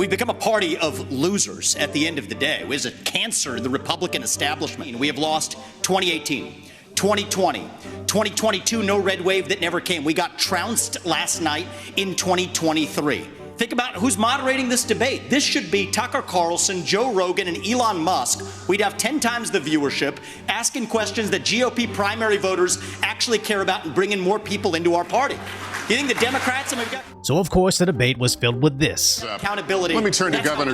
We've become a party of losers at the end of the day. It was a cancer in the Republican establishment. We have lost 2018, 2020, 2022, no red wave that never came. We got trounced last night in 2023. Think about who's moderating this debate. This should be Tucker Carlson, Joe Rogan, and Elon Musk. We'd have 10 times the viewership, asking questions that GOP primary voters actually care about and bringing more people into our party. You think the Democrats have got... So of course the debate was filled with this. Accountability. Let me turn to Governor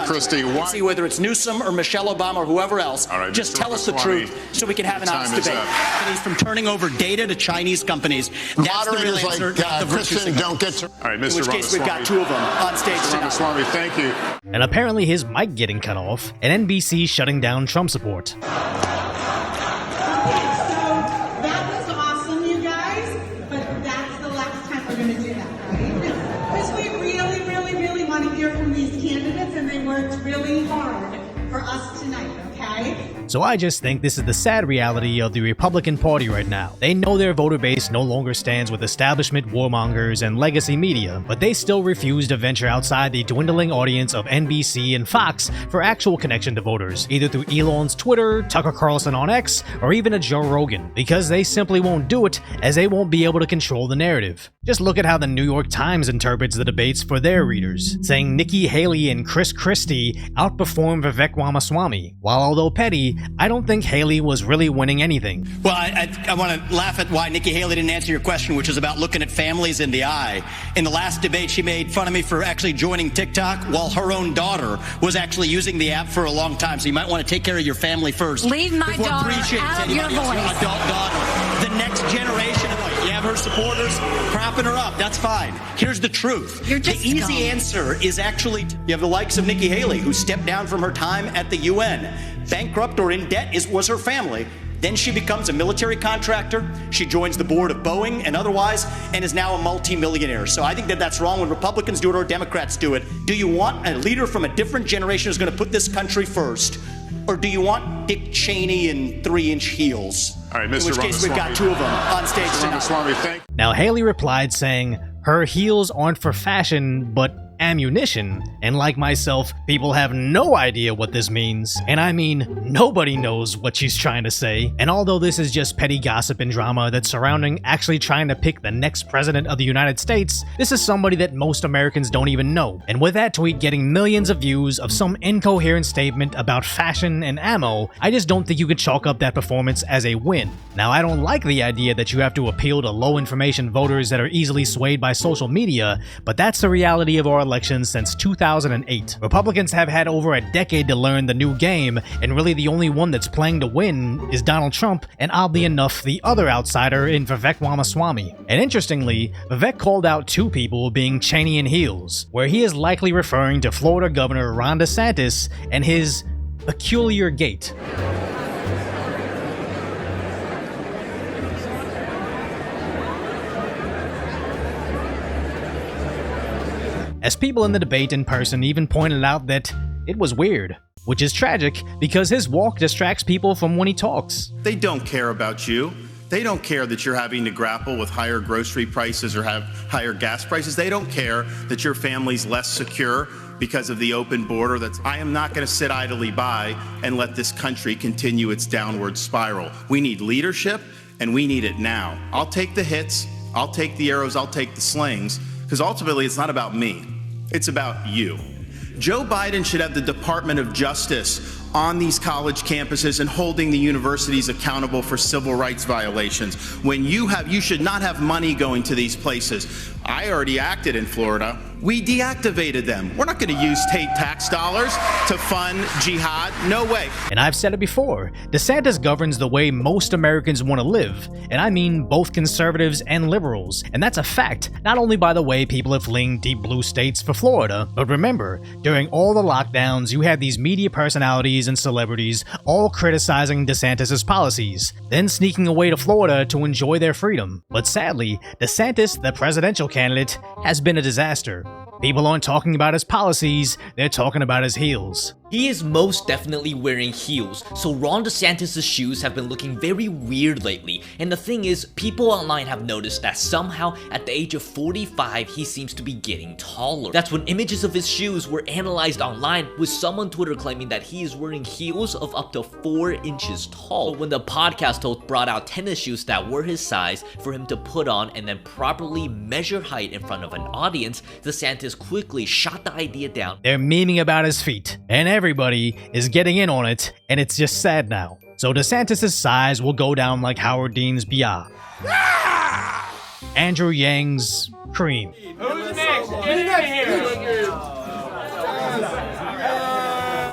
Christie. See whether it's Newsom or Michelle Obama or whoever else. All right, just Mr. tell us the Ramaswamy, truth so we can have an honest debate. Companies from turning over data to Chinese companies. That's the real answer. Like Christian don't get to... All right, Mr. In which case we've got two of them on stage Mr. Ramaswamy, thank you. And apparently his mic getting cut off, and NBC shutting down Trump support. Really hard for us tonight, okay? So I just think this is the sad reality of the Republican Party right now. They know their voter base no longer stands with establishment warmongers and legacy media, but they still refuse to venture outside the dwindling audience of NBC and Fox for actual connection to voters, either through Elon's Twitter, Tucker Carlson on X, or even a Joe Rogan, because they simply won't do it, as they won't be able to control the narrative. Just look at how the New York Times interprets the debates for their readers, saying Nikki Haley and Christie outperformed Vivek Ramaswamy, while although petty, I don't think Haley was really winning anything. Well, I want to laugh at why Nikki Haley didn't answer your question, which is about looking at families in the eye. In the last debate, she made fun of me for actually joining TikTok while her own daughter was actually using the app for a long time. So you might want to take care of your family first. Leave my daughter out of your voice. Adult daughter. The next generation. You have her supporters propping her up. That's fine. Here's the truth. The easy answer is actually you have the likes of Nikki Haley, who stepped down from her time at the UN. Bankrupt or in debt was her family. Then she becomes a military contractor. She joins the board of Boeing and otherwise, and is now a multimillionaire. So I think that that's wrong when Republicans do it or Democrats do it. Do you want a leader from a different generation who's going to put this country first? Or do you want Dick Cheney in 3-inch heels? All right, Mr. In which case we've got two of them on stage tonight. Now Haley replied saying, her heels aren't for fashion, but ammunition, and like myself, people have no idea what this means, and I mean nobody knows what she's trying to say. And although this is just petty gossip and drama that's surrounding actually trying to pick the next president of the United States, this is somebody that most Americans don't even know. And with that tweet getting millions of views of some incoherent statement about fashion and ammo, I just don't think you could chalk up that performance as a win. Now I don't like the idea that you have to appeal to low information voters that are easily swayed by social media, but that's the reality of our elections since 2008. Republicans have had over a decade to learn the new game, and really the only one that's playing to win is Donald Trump, and oddly enough, the other outsider in Vivek Ramaswamy. And interestingly, Vivek called out two people being Cheney in heels, where he is likely referring to Florida Governor Ron DeSantis and his peculiar gait. As people in the debate in person even pointed out that it was weird, which is tragic because his walk distracts people from when he talks. They don't care about you. They don't care that you're having to grapple with higher grocery prices or have higher gas prices. They don't care that your family's less secure because of the open border. I am not going to sit idly by and let this country continue its downward spiral. We need leadership, and we need it now. I'll take the hits, I'll take the arrows, I'll take the slings, because ultimately it's not about me. It's about you. Joe Biden should have the Department of Justice on these college campuses and holding the universities accountable for civil rights violations. When you should not have money going to these places. I already acted in Florida. We deactivated them. We're not going to use state tax dollars to fund jihad. No way. And I've said it before, DeSantis governs the way most Americans want to live, and I mean both conservatives and liberals. And that's a fact, not only by the way people are fleeing deep blue states for Florida, but remember, during all the lockdowns, you had these media personalities and celebrities all criticizing DeSantis' policies, then sneaking away to Florida to enjoy their freedom. But sadly, DeSantis, the presidential candidate, has been a disaster. People aren't talking about his policies, they're talking about his heels. He is most definitely wearing heels, so Ron DeSantis' shoes have been looking very weird lately, and the thing is, people online have noticed that somehow at the age of 45 he seems to be getting taller. That's when images of his shoes were analyzed online, with some on Twitter claiming that he is wearing heels of up to 4 inches tall. But when the podcast host brought out tennis shoes that were his size for him to put on and then properly measure height in front of an audience, DeSantis quickly shot the idea down. They're memeing about his feet, and everybody is getting in on it, and it's just sad now. So DeSantis' size will go down like Howard Dean's BR. Andrew Yang's cream. Who's next? Get out of here!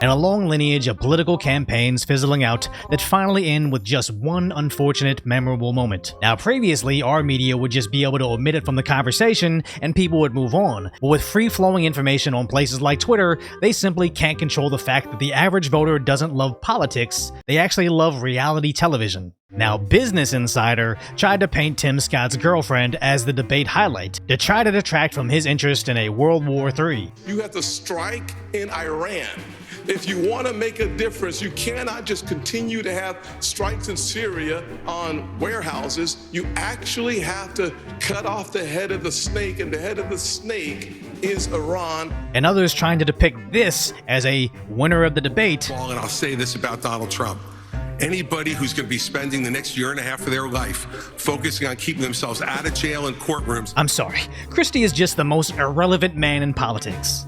And a long lineage of political campaigns fizzling out that finally end with just one unfortunate, memorable moment. Now, previously, our media would just be able to omit it from the conversation and people would move on. But with free-flowing information on places like Twitter, they simply can't control the fact that the average voter doesn't love politics, they actually love reality television. Now, Business Insider tried to paint Tim Scott's girlfriend as the debate highlight to try to detract from his interest in a World War III. You have to strike in Iran. If you want to make a difference, you cannot just continue to have strikes in Syria on warehouses. You actually have to cut off the head of the snake, and the head of the snake is Iran. And others trying to depict this as a winner of the debate. And I'll say this about Donald Trump. Anybody who's going to be spending the next year and a half of their life focusing on keeping themselves out of jail and courtrooms. I'm sorry, Christie is just the most irrelevant man in politics.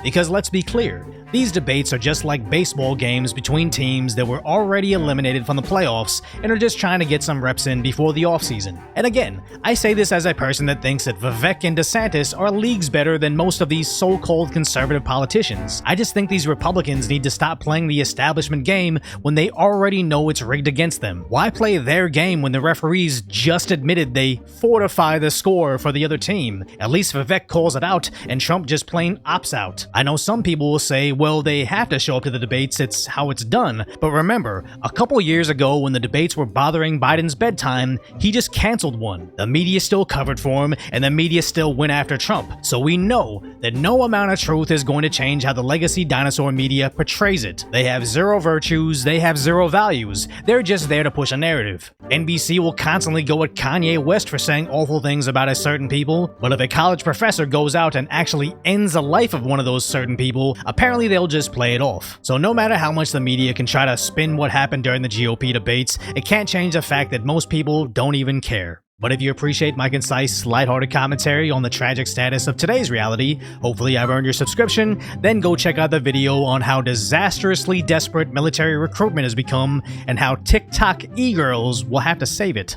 Because let's be clear, these debates are just like baseball games between teams that were already eliminated from the playoffs and are just trying to get some reps in before the offseason. And again, I say this as a person that thinks that Vivek and DeSantis are leagues better than most of these so-called conservative politicians. I just think these Republicans need to stop playing the establishment game when they already know it's rigged against them. Why play their game when the referees just admitted they fortify the score for the other team? At least Vivek calls it out and Trump just plain opts out. I know some people will say, well, they have to show up to the debates, it's how it's done. But remember, a couple years ago when the debates were bothering Biden's bedtime, he just canceled one. The media still covered for him, and the media still went after Trump. So we know that no amount of truth is going to change how the legacy dinosaur media portrays it. They have zero virtues, they have zero values. They're just there to push a narrative. NBC will constantly go at Kanye West for saying awful things about a certain people, but if a college professor goes out and actually ends the life of one of those certain people, apparently they'll just play it off. So no matter how much the media can try to spin what happened during the GOP debates, it can't change the fact that most people don't even care. But if you appreciate my concise, lighthearted commentary on the tragic status of today's reality, hopefully I've earned your subscription, then go check out the video on how disastrously desperate military recruitment has become and how TikTok e-girls will have to save it.